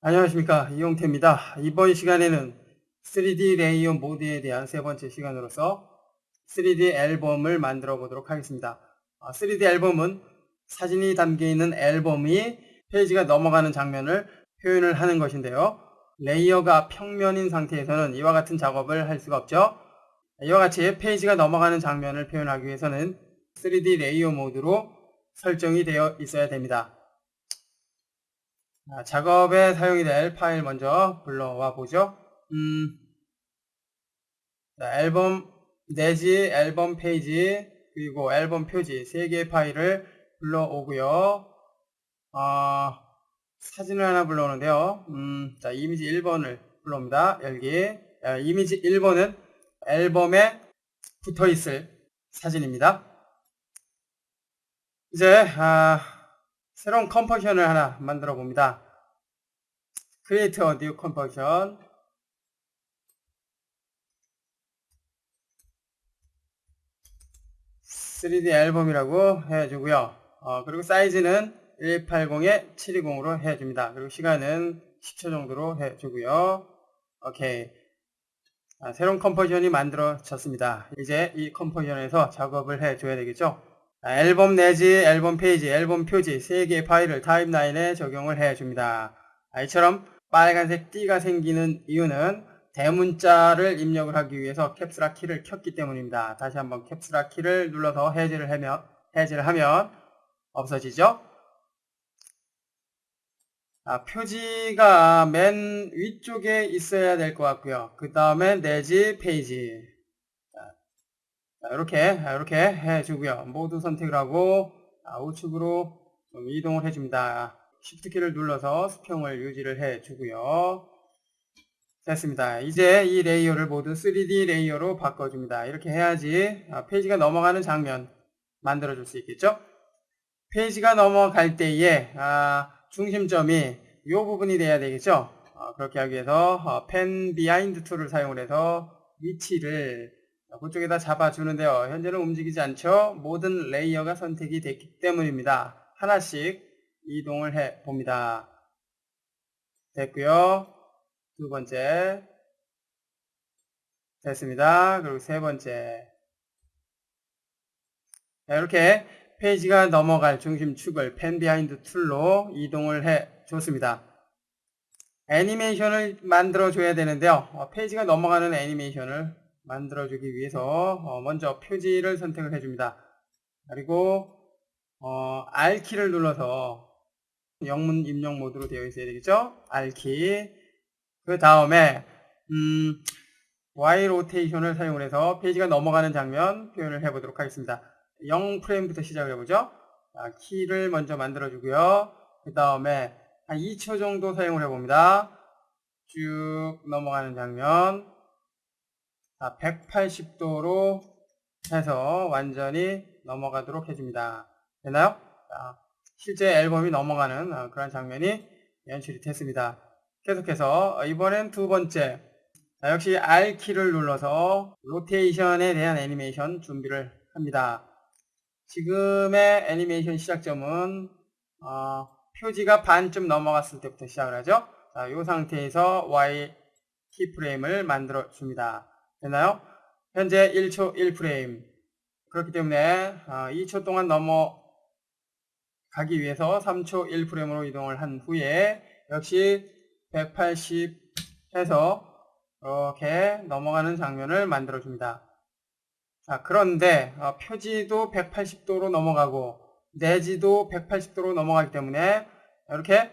안녕하십니까, 이용태입니다. 이번 시간에는 3D 레이어 모드에 대한 세 번째 시간으로서 3D 앨범을 만들어 보도록 하겠습니다. 3D 앨범은 사진이 담겨 있는 앨범이 페이지가 넘어가는 장면을 표현을 하는 것인데요. 레이어가 평면인 상태에서는 이와 같은 작업을 할 수가 없죠. 이와 같이 페이지가 넘어가는 장면을 표현하기 위해서는 3D 레이어 모드로 설정이 되어 있어야 됩니다. 작업에 사용이 될 파일 먼저 불러와 보죠. 앨범 내지 앨범 페이지 그리고 앨범 표지 세 개의 파일을 불러오고요. 사진을 하나 불러오는데요. 이미지 1번을 불러옵니다. 열기. 이미지 1번은 앨범에 붙어 있을 사진입니다. 이제 새로운 컴포지션을 하나 만들어 봅니다. Create a new composition. 3D 앨범이라고 해주고요. 그리고 사이즈는 180에 720으로 해줍니다. 그리고 시간은 10초 정도로 해주고요. 오케이. 새로운 컴포지션이 만들어졌습니다. 이제 이 컴포지션에서 작업을 해줘야 되겠죠. 앨범 내지 앨범 페이지, 앨범 표지 3개의 파일을 타임라인에 적용을 해줍니다. 이처럼 빨간색 띠가 생기는 이유는 대문자를 입력을 하기 위해서 캡슐락 키를 켰기 때문입니다. 다시 한번 캡슐락 키를 눌러서 해제를 하면 없어지죠. 표지가 맨 위쪽에 있어야 될 것 같고요. 그 다음에 내지 페이지. 이렇게 해주고요. 모두 선택을 하고 우측으로 좀 이동을 해줍니다. Shift 키를 눌러서 수평을 유지를 해주고요. 됐습니다. 이제 이 레이어를 모두 3D 레이어로 바꿔줍니다. 이렇게 해야지 페이지가 넘어가는 장면 만들어줄 수 있겠죠? 페이지가 넘어갈 때에 중심점이 이 부분이 돼야 되겠죠? 그렇게 하기 위해서 펜 비하인드 툴을 사용을 해서 위치를 그쪽에다 잡아주는데요. 현재는 움직이지 않죠? 모든 레이어가 선택이 됐기 때문입니다. 하나씩 이동을 해 봅니다. 됐고요. 두 번째 됐습니다. 그리고 세 번째. 이렇게 페이지가 넘어갈 중심축을 펜 비하인드 툴로 이동을 해 줬습니다. 애니메이션을 만들어 줘야 되는데요. 페이지가 넘어가는 애니메이션을 만들어 주기 위해서 먼저 표지를 선택을 해 줍니다. 그리고 R키를 눌러서 영문 입력 모드로 되어 있어야 되겠죠? R키. 그 다음에 Y 로테이션을 사용을 해서 페이지가 넘어가는 장면 표현을 해 보도록 하겠습니다. 0프레임부터 시작을 해보죠. 키를 먼저 만들어 주고요. 그 다음에 한 2초 정도 사용을 해봅니다. 쭉 넘어가는 장면 180도로 해서 완전히 넘어가도록 해줍니다. 됐나요? 실제 앨범이 넘어가는 그런 장면이 연출이 됐습니다. 계속해서 이번엔 두 번째, 역시 R키를 눌러서 로테이션에 대한 애니메이션 준비를 합니다. 지금의 애니메이션 시작점은 표지가 반쯤 넘어갔을 때부터 시작을 하죠. 이 상태에서 Y 키프레임을 만들어 줍니다. 됐나요? 현재 1초 1프레임. 그렇기 때문에 2초 동안 넘어가기 위해서 3초 1프레임으로 이동을 한 후에 역시 180 해서 이렇게 넘어가는 장면을 만들어 줍니다. 그런데 표지도 180도로 넘어가고 내지도 180도로 넘어가기 때문에 이렇게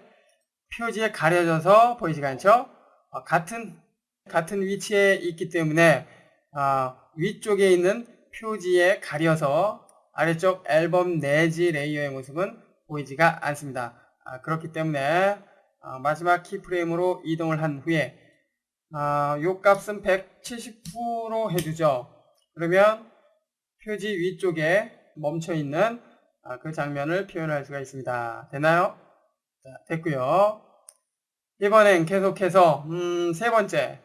표지에 가려져서 보이지가 않죠? 같은 위치에 있기 때문에 위쪽에 있는 표지에 가려서 아래쪽 앨범 내지 레이어의 모습은 보이지가 않습니다. 그렇기 때문에 마지막 키프레임으로 이동을 한 후에 요 값은 170% 해주죠. 그러면 표지 위쪽에 멈춰있는 그 장면을 표현할 수가 있습니다. 됐나요? 자, 됐고요. 이번엔 계속해서 세 번째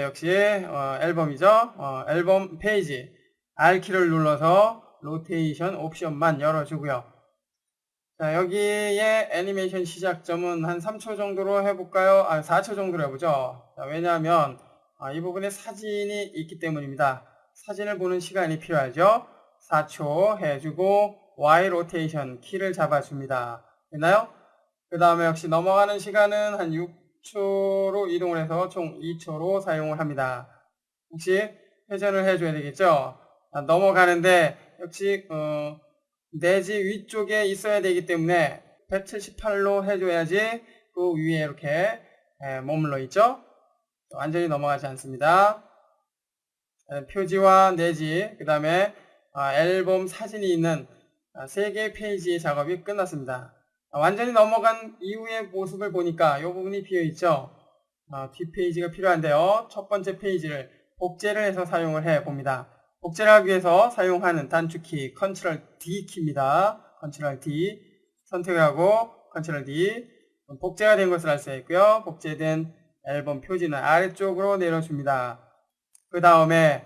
역시 앨범이죠. 앨범 페이지 R키를 눌러서 로테이션 옵션만 열어주고요. 자, 여기에 애니메이션 시작점은 한 3초 정도로 해볼까요? 4초 정도로 해보죠. 자, 왜냐하면 이 부분에 사진이 있기 때문입니다. 사진을 보는 시간이 필요하죠. 4초 해주고 Y 로테이션 키를 잡아줍니다. 됐나요? 그 다음에 역시 넘어가는 시간은 한 6초로 이동을 해서 총 2초로 사용을 합니다. 혹시 회전을 해줘야 되겠죠? 넘어가는데 역시 내지 위쪽에 있어야 되기 때문에 178로 해줘야지 그 위에 이렇게 머물러 있죠. 완전히 넘어가지 않습니다. 표지와 내지 그 다음에 앨범 사진이 있는 3개의 페이지의 작업이 끝났습니다. 완전히 넘어간 이후의 모습을 보니까 이 부분이 비어있죠. 뒷페이지가 필요한데요. 첫 번째 페이지를 복제를 해서 사용을 해 봅니다. 복제를 하기 위해서 사용하는 단축키 Ctrl D 키입니다. Ctrl D 선택을 하고 Ctrl D 복제가 된 것을 알 수 있고요. 복제된 앨범 표지는 아래쪽으로 내려줍니다. 그 다음에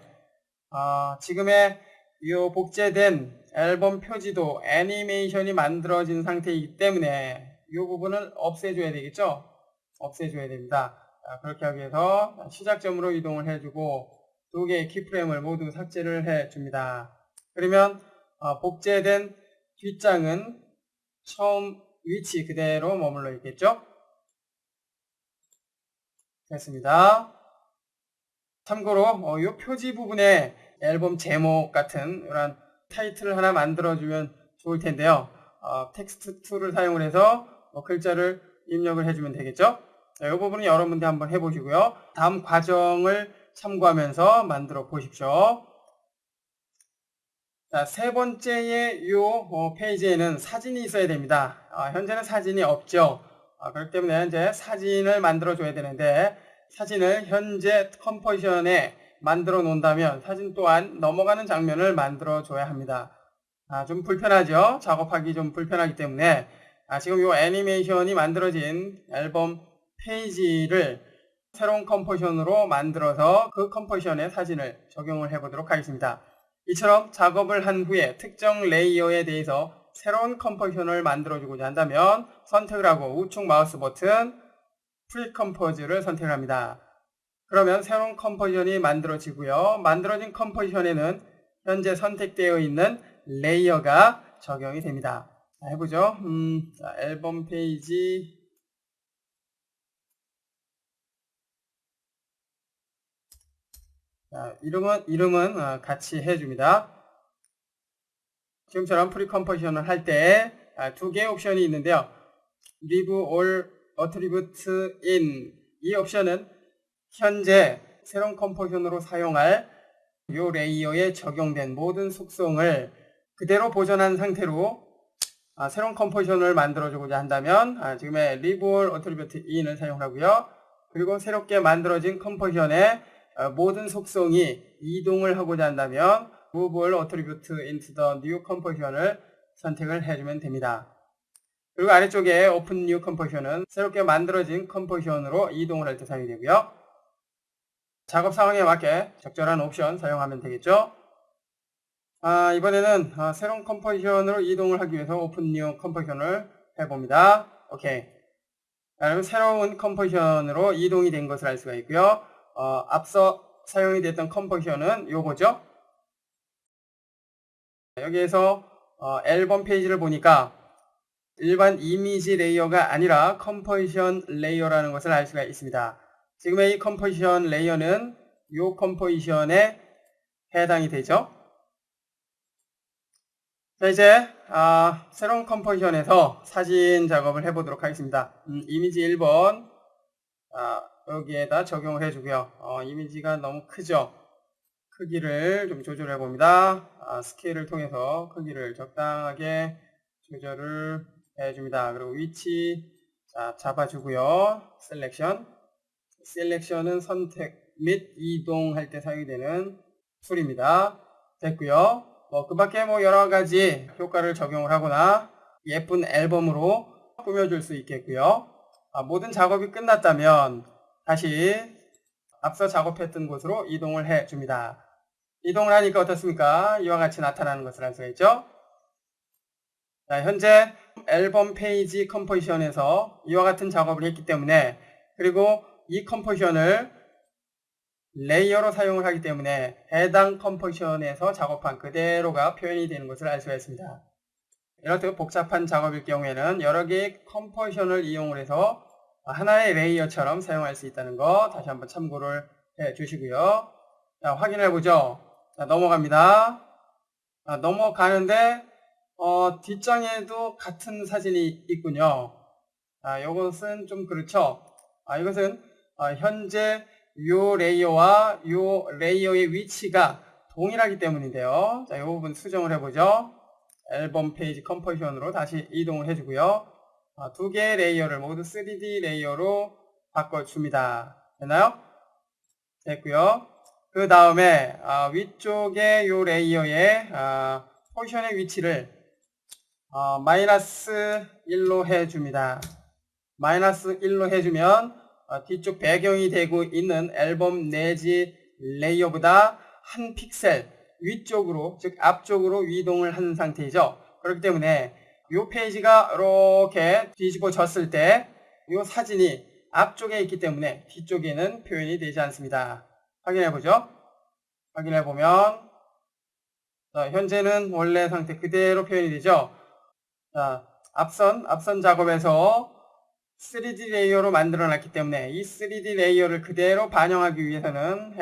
지금의 이 복제된 앨범 표지도 애니메이션이 만들어진 상태이기 때문에 이 부분을 없애줘야 되겠죠? 없애줘야 됩니다. 그렇게 하기 위해서 시작점으로 이동을 해주고 2개의 키프레임을 모두 삭제를 해줍니다. 그러면 복제된 뒷장은 처음 위치 그대로 머물러 있겠죠? 됐습니다. 참고로 이 표지 부분에 앨범 제목 같은 이런 타이틀을 하나 만들어주면 좋을 텐데요. 텍스트 툴을 사용을 해서 글자를 입력을 해주면 되겠죠? 자, 이 부분은 여러분들 한번 해보시고요. 다음 과정을 참고하면서 만들어 보십시오. 자, 세 번째의 이 페이지에는 사진이 있어야 됩니다. 현재는 사진이 없죠. 그렇기 때문에 현재 사진을 만들어 줘야 되는데 사진을 현재 컴포지션에 만들어 놓는다면 사진 또한 넘어가는 장면을 만들어 줘야 합니다. 좀 불편하죠. 작업하기 좀 불편하기 때문에 지금 이 애니메이션이 만들어진 앨범 페이지를 새로운 컴포지션으로 만들어서 그 컴포지션에 사진을 적용을 해 보도록 하겠습니다. 이처럼 작업을 한 후에 특정 레이어에 대해서 새로운 컴포지션을 만들어 주고자 한다면 선택을 하고 우측 마우스 버튼 프리컴포즈를 선택합니다. 그러면 새로운 컴포지션이 만들어지고요. 만들어진 컴포지션에는 현재 선택되어 있는 레이어가 적용이 됩니다. 자, 해보죠. 자, 앨범 페이지 자, 이름은 같이 해줍니다. 지금처럼 프리컴포지션을 할 때 2개의 옵션이 있는데요. Leave all attributes in 이 옵션은 현재 새로운 컴포지션으로 사용할 이 레이어에 적용된 모든 속성을 그대로 보존한 상태로 새로운 컴포지션을 만들어주고자 한다면 지금의 Leave all attributes in을 사용하고요. 그리고 새롭게 만들어진 컴포지션의 모든 속성이 이동을 하고자 한다면 Move all attributes into the new composition을 선택을 해주면 됩니다. 그리고 아래쪽에 Open New Composition은 새롭게 만들어진 컴포지션으로 이동을 할 때 사용이 되고요. 작업 상황에 맞게 적절한 옵션 사용하면 되겠죠. 이번에는 새로운 컴포지션으로 이동을 하기 위해서 Open New Composition을 해봅니다. 오케이. 그러면 새로운 컴포지션으로 이동이 된 것을 알 수가 있고요. 앞서 사용이 됐던 컴포지션은 요거죠. 여기에서 앨범 페이지를 보니까 일반 이미지 레이어가 아니라 컴포지션 레이어라는 것을 알 수가 있습니다. 지금의 이 컴포지션 레이어는 이 컴포지션에 해당이 되죠. 자, 이제 새로운 컴포지션에서 사진 작업을 해보도록 하겠습니다. 이미지 1번 여기에다 적용을 해주고요. 이미지가 너무 크죠. 크기를 좀 조절해 봅니다. 스케일을 통해서 크기를 적당하게 조절을 해줍니다. 그리고 위치 잡아주고요. 셀렉션은 선택 및 이동할 때 사용이 되는 툴입니다. 됐고요. 그 밖에 여러 가지 효과를 적용을 하거나 예쁜 앨범으로 꾸며줄 수 있겠고요. 모든 작업이 끝났다면 다시 앞서 작업했던 곳으로 이동을 해줍니다. 이동을 하니까 어떻습니까? 이와 같이 나타나는 것을 알 수가 있죠. 자, 현재 앨범 페이지 컴포지션에서 이와 같은 작업을 했기 때문에, 그리고 이 컴포지션을 레이어로 사용을 하기 때문에 해당 컴포지션에서 작업한 그대로가 표현이 되는 것을 알 수가 있습니다. 이렇듯 복잡한 작업일 경우에는 여러 개의 컴포지션을 이용을 해서 하나의 레이어처럼 사용할 수 있다는 거 다시 한번 참고를 해 주시고요. 자, 확인해 보죠. 자, 넘어갑니다. 넘어가는데 뒷장에도 같은 사진이 있군요. 이것은 좀 그렇죠. 이것은 현재 요 레이어와 요 레이어의 위치가 동일하기 때문인데요. 자, 이 부분 수정을 해보죠. 앨범 페이지 컴포지션으로 다시 이동을 해주고요. 두 개의 레이어를 모두 3D 레이어로 바꿔줍니다. 됐나요? 됐고요. 그 다음에 위쪽의 요 레이어의 포지션의 위치를 마이너스 1로 해줍니다. 마이너스 1로 해주면 뒤쪽 배경이 되고 있는 앨범 내지 레이어보다 한 픽셀 위쪽으로, 즉 앞쪽으로 이동을 한 상태이죠. 그렇기 때문에 이 페이지가 이렇게 뒤집어졌을 때 이 사진이 앞쪽에 있기 때문에 뒤쪽에는 표현이 되지 않습니다. 확인해 보죠. 확인해 보면 현재는 원래 상태 그대로 표현이 되죠. 자, 앞선 작업에서 3D 레이어로 만들어 놨기 때문에 이 3D 레이어를 그대로 반영하기 위해서는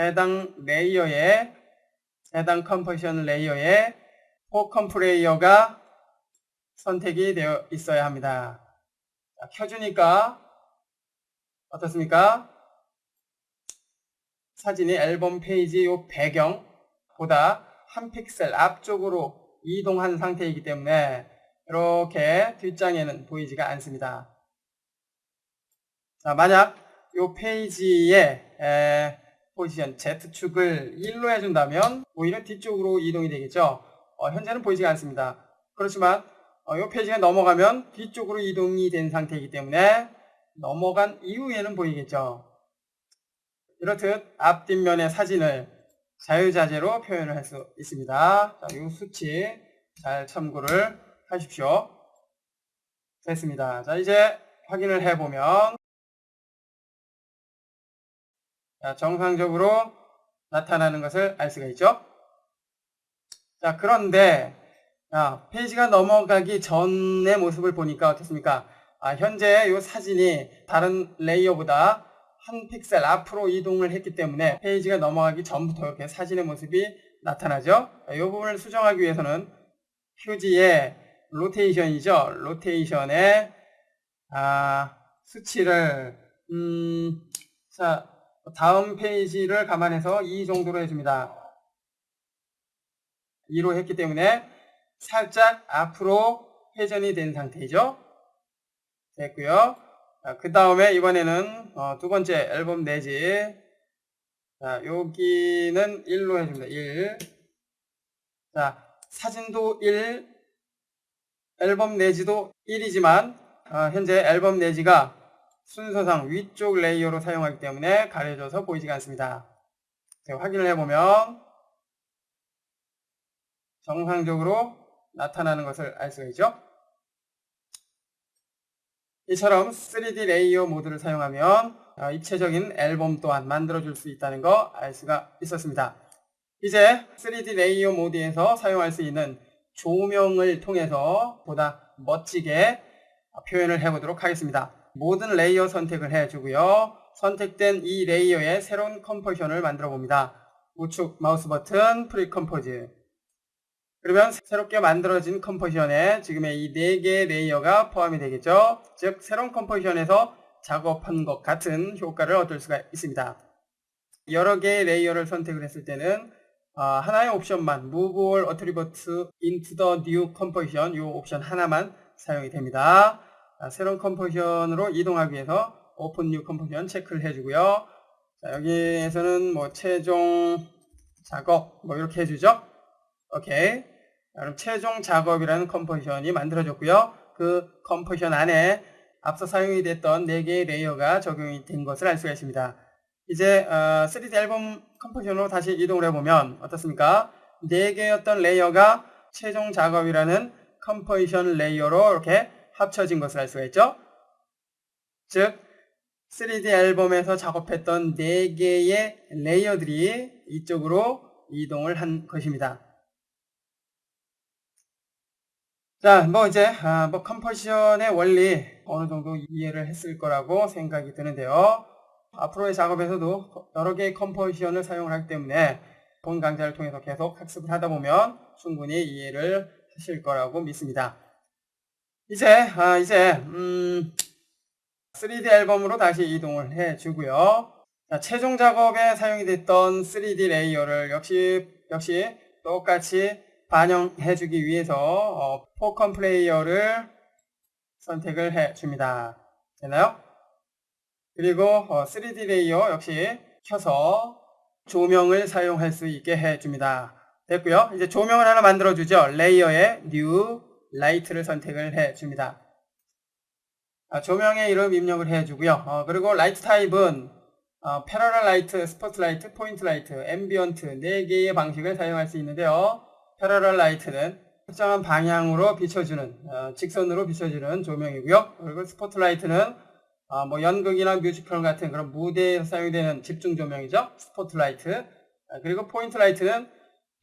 해당 컴포지션 레이어에 포컴프 레이어가 선택이 되어 있어야 합니다. 자, 켜주니까 어떻습니까? 사진이 앨범 페이지 요 배경보다 한 픽셀 앞쪽으로 이동한 상태이기 때문에 이렇게 뒷장에는 보이지가 않습니다. 자, 만약 이 페이지의 포지션 Z축을 1로 해준다면 오히려 뒤쪽으로 이동이 되겠죠. 현재는 보이지가 않습니다. 그렇지만 이 페이지가 넘어가면 뒤쪽으로 이동이 된 상태이기 때문에 넘어간 이후에는 보이겠죠. 이렇듯 앞뒷면의 사진을 자유자재로 표현을 할 수 있습니다. 자, 이 수치 잘 참고를 하십시오. 됐습니다. 자, 이제 확인을 해보면 정상적으로 나타나는 것을 알 수가 있죠. 자, 그런데 페이지가 넘어가기 전의 모습을 보니까 어떻습니까? 현재 이 사진이 다른 레이어보다 한 픽셀 앞으로 이동을 했기 때문에 페이지가 넘어가기 전부터 이렇게 사진의 모습이 나타나죠. 이 부분을 수정하기 위해서는 휴지의 로테이션이죠. 로테이션의 수치를 자, 다음 페이지를 감안해서 2 정도로 해줍니다. 2로 했기 때문에 살짝 앞으로 회전이 된 상태이죠. 됐고요. 그 다음에 이번에는 두 번째 앨범 내지, 자, 여기는 1로 해줍니다. 1. 자, 사진도 1, 앨범 내지도 1이지만 현재 앨범 내지가 순서상 위쪽 레이어로 사용하기 때문에 가려져서 보이지가 않습니다. 제가 확인을 해보면 정상적으로 나타나는 것을 알 수가 있죠. 이처럼 3D 레이어 모드를 사용하면 입체적인 앨범 또한 만들어줄 수 있다는 거 알 수가 있었습니다. 이제 3D 레이어 모드에서 사용할 수 있는 조명을 통해서 보다 멋지게 표현을 해보도록 하겠습니다. 모든 레이어 선택을 해주고요. 선택된 이 레이어에 새로운 컴포지션을 만들어 봅니다. 우측 마우스 버튼 프리컴포즈. 그러면 새롭게 만들어진 컴포지션에 지금의 이 4개의 레이어가 포함이 되겠죠. 즉 새로운 컴포지션에서 작업한 것 같은 효과를 얻을 수가 있습니다. 여러 개의 레이어를 선택을 했을 때는 하나의 옵션만 Move all attributes into the new composition, 이 옵션 하나만 사용이 됩니다. 새로운 컴포지션으로 이동하기 위해서 Open New Composition 체크를 해주고요. 자, 여기에서는 뭐 최종 작업 뭐 이렇게 해주죠. 오케이. 그럼 최종 작업이라는 컴포지션이 만들어졌고요. 그 컴포지션 안에 앞서 사용이 됐던 4개의 레이어가 적용이 된 것을 알 수가 있습니다. 이제 3D 앨범 컴포지션으로 다시 이동을 해보면 어떻습니까? 4개였던 레이어가 최종 작업이라는 컴포지션 레이어로 이렇게 합쳐진 것을 알 수가 있죠. 즉 3D 앨범에서 작업했던 4개의 레이어들이 이쪽으로 이동을 한 것입니다. 자, 이제 컴포지션의 원리 어느 정도 이해를 했을 거라고 생각이 드는데요. 앞으로의 작업에서도 여러 개의 컴포지션을 사용을 하기 때문에 본 강좌를 통해서 계속 학습을 하다 보면 충분히 이해를 하실 거라고 믿습니다. 이제 3D 앨범으로 다시 이동을 해 주고요. 자, 최종 작업에 사용이 됐던 3D 레이어를 역시 똑같이 반영해 주기 위해서 포컴 플레이어를 선택을 해 줍니다. 되나요? 그리고 3D 레이어 역시 켜서 조명을 사용할 수 있게 해 줍니다. 됐고요. 이제 조명을 하나 만들어 주죠. 레이어에 New Light를 선택을 해 줍니다. 조명의 이름 입력을 해 주고요. 그리고 라이트 타입은 패러럴 라이트, 스포트라이트, 포인트 라이트, 앰비언트 4개의 방식을 사용할 수 있는데요. 패러럴 라이트는 특정한 방향으로 비춰주는 직선으로 비춰주는 조명이고요. 그리고 스포트라이트는 연극이나 뮤지컬 같은 그런 무대에서 사용되는 집중 조명이죠. 스포트라이트. 그리고 포인트 라이트는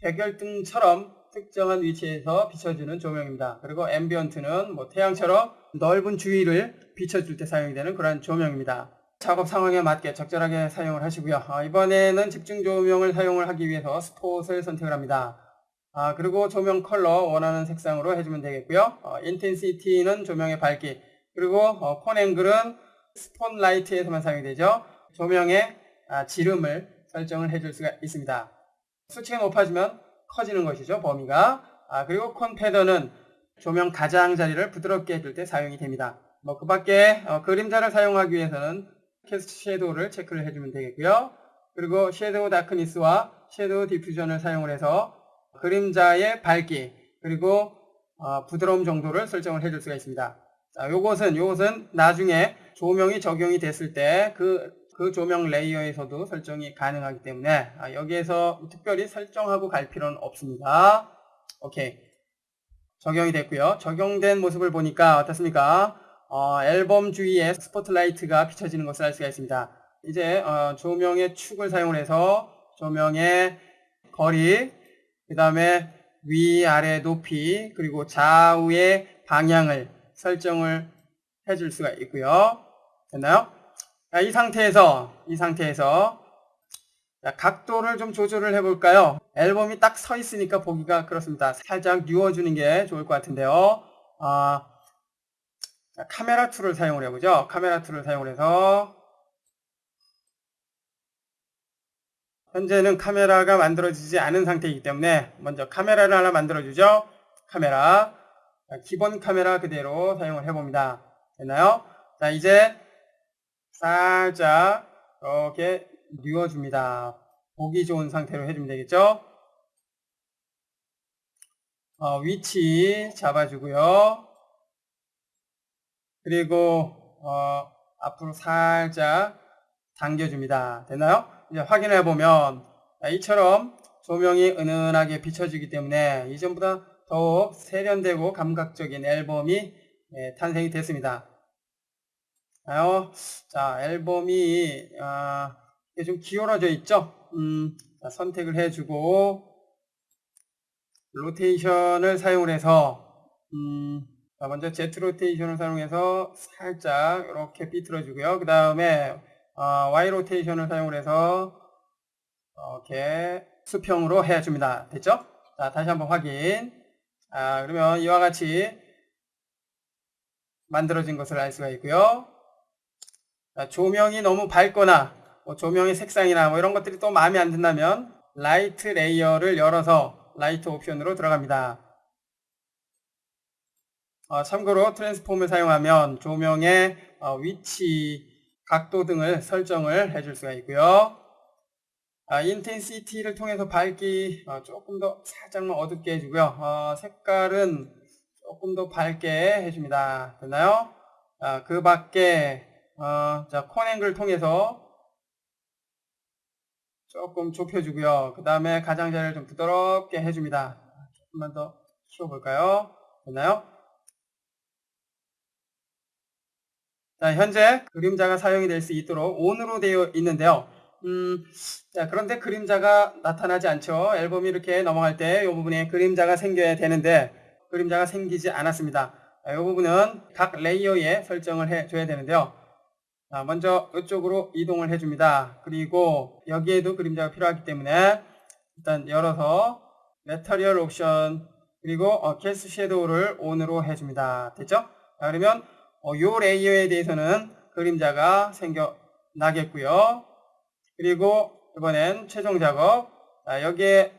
백열등처럼 특정한 위치에서 비춰주는 조명입니다. 그리고 앰비언트는 태양처럼 넓은 주위를 비춰줄 때 사용이 되는 그런 조명입니다. 작업 상황에 맞게 적절하게 사용을 하시고요. 이번에는 집중 조명을 사용을 하기 위해서 스폿을 선택을 합니다. 그리고 조명 컬러 원하는 색상으로 해주면 되겠고요. 인텐시티는 조명의 밝기, 그리고 콘 앵글은 스폿라이트에서만 사용이 되죠. 조명의 지름을 설정을 해줄 수가 있습니다. 수치가 높아지면 커지는 것이죠, 범위가. 그리고 콘 패더는 조명 가장자리를 부드럽게 해줄 때 사용이 됩니다. 그 밖에 그림자를 사용하기 위해서는 캐스트 섀도우를 체크를 해주면 되겠고요. 그리고 섀도우 다크니스와 섀도우 디퓨전을 사용을 해서 그림자의 밝기 그리고 부드러움 정도를 설정을 해줄 수가 있습니다. 자, 요것은 나중에 조명이 적용이 됐을 때 그 조명 레이어에서도 설정이 가능하기 때문에 여기에서 특별히 설정하고 갈 필요는 없습니다. 오케이. 적용이 됐고요. 적용된 모습을 보니까 어떻습니까? 앨범 주위에 스포트라이트가 비춰지는 것을 알 수가 있습니다. 이제 조명의 축을 사용을 해서 조명의 거리, 그 다음에 위아래 높이, 그리고 좌우의 방향을 설정을 해줄 수가 있고요. 됐나요? 이 상태에서 각도를 좀 조절을 해볼까요? 앨범이 딱 서 있으니까 보기가 그렇습니다. 살짝 누워주는 게 좋을 것 같은데요. 카메라 툴을 사용을 해보죠. 카메라 툴을 사용을 해서 현재는 카메라가 만들어지지 않은 상태이기 때문에 먼저 카메라를 하나 만들어주죠. 카메라, 기본 카메라 그대로 사용을 해봅니다. 됐나요? 자, 이제 살짝 이렇게 누워줍니다. 보기 좋은 상태로 해주면 되겠죠. 위치 잡아주고요. 그리고 앞으로 살짝 당겨줍니다. 됐나요? 이제 확인해 보면 이처럼 조명이 은은하게 비춰지기 때문에 이전보다 더욱 세련되고 감각적인 앨범이 탄생이 됐습니다. 자, 앨범이 좀 기울어져 있죠. 자, 선택을 해주고 로테이션을 사용을 해서 자, 먼저 Z 로테이션을 사용해서 살짝 이렇게 비틀어 주고요. 그 다음에 Y 로테이션을 사용을 해서 이렇게 수평으로 해줍니다. 됐죠? 자, 다시 한번 확인. 그러면 이와 같이 만들어진 것을 알 수가 있고요. 자, 조명이 너무 밝거나 조명의 색상이나 이런 것들이 또 마음에 안 든다면 라이트 레이어를 열어서 라이트 옵션으로 들어갑니다. 참고로 트랜스폼을 사용하면 조명의 위치, 각도 등을 설정을 해줄 수가 있고요. 인텐시티를 통해서 밝기 조금 더 살짝만 어둡게 해주고요. 색깔은 조금 더 밝게 해줍니다. 됐나요? 그 밖에 자, 콘 앵글을 통해서 조금 좁혀주고요. 그 다음에 가장자리를 좀 부드럽게 해줍니다. 조금만 더 키워볼까요? 됐나요? 자, 현재 그림자가 사용이 될 수 있도록 ON으로 되어 있는데요. 자, 그런데 그림자가 나타나지 않죠. 앨범이 이렇게 넘어갈 때 이 부분에 그림자가 생겨야 되는데 그림자가 생기지 않았습니다. 이 부분은 각 레이어에 설정을 해줘야 되는데요. 자, 먼저 이쪽으로 이동을 해줍니다. 그리고 여기에도 그림자가 필요하기 때문에 일단 열어서 매터리얼 옵션 그리고 캐스트 섀도우를 ON으로 해줍니다. 됐죠? 자, 그러면 요 레이어에 대해서는 그림자가 생겨나겠고요. 그리고 이번엔 최종 작업. 자, 여기에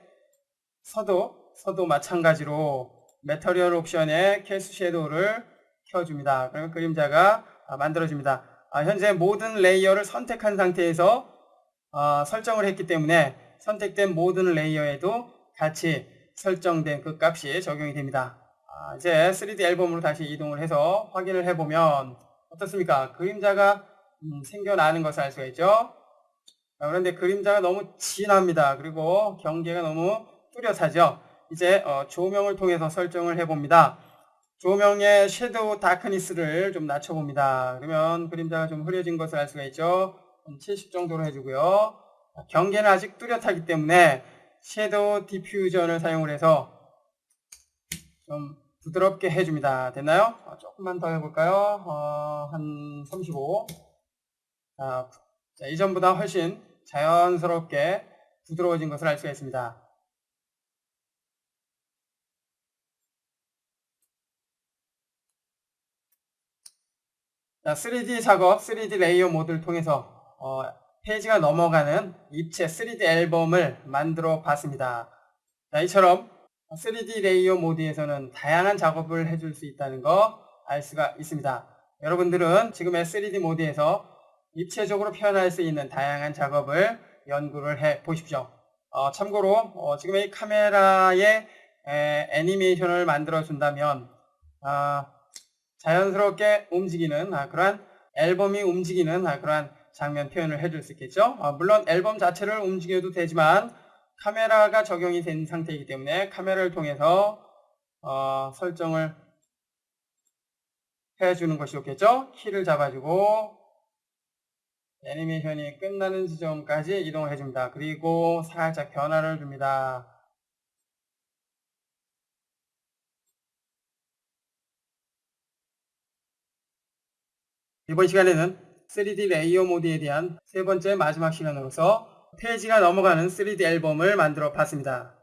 서도 마찬가지로 매터리얼 옵션에 캐스트 섀도우를 켜줍니다. 그러면 그림자가 만들어집니다. 현재 모든 레이어를 선택한 상태에서 설정을 했기 때문에 선택된 모든 레이어에도 같이 설정된 그 값이 적용이 됩니다. 이제 3D 앨범으로 다시 이동을 해서 확인을 해보면 어떻습니까? 그림자가 생겨나는 것을 알 수가 있죠. 그런데 그림자가 너무 진합니다. 그리고 경계가 너무 뚜렷하죠. 이제 조명을 통해서 설정을 해봅니다. 조명의 섀도우 다크니스를 좀 낮춰봅니다. 그러면 그림자가 좀 흐려진 것을 알 수가 있죠. 70 정도로 해주고요. 경계는 아직 뚜렷하기 때문에 섀도우 디퓨전을 사용을 해서 좀 부드럽게 해줍니다. 됐나요? 조금만 더 해볼까요? 한 35. 자, 이전보다 훨씬 자연스럽게 부드러워진 것을 알 수가 있습니다. 자, 3D 작업, 3D 레이어 모드를 통해서 페이지가 넘어가는 입체 3D 앨범을 만들어 봤습니다. 자, 이처럼 3D 레이어 모드에서는 다양한 작업을 해줄 수 있다는 거 알 수가 있습니다. 여러분들은 지금의 3D 모드에서 입체적으로 표현할 수 있는 다양한 작업을 연구를 해 보십시오. 참고로 지금의 이 카메라에 애니메이션을 만들어 준다면 자연스럽게 움직이는 그러한 앨범이 움직이는 그러한 장면 표현을 해줄 수 있겠죠. 물론 앨범 자체를 움직여도 되지만 카메라가 적용이 된 상태이기 때문에 카메라를 통해서 설정을 해주는 것이 좋겠죠. 키를 잡아주고 애니메이션이 끝나는 지점까지 이동을 해줍니다. 그리고 살짝 변화를 줍니다. 이번 시간에는 3D 레이어 모드에 대한 세 번째 마지막 시간으로서 페이지가 넘어가는 3D 앨범을 만들어 봤습니다.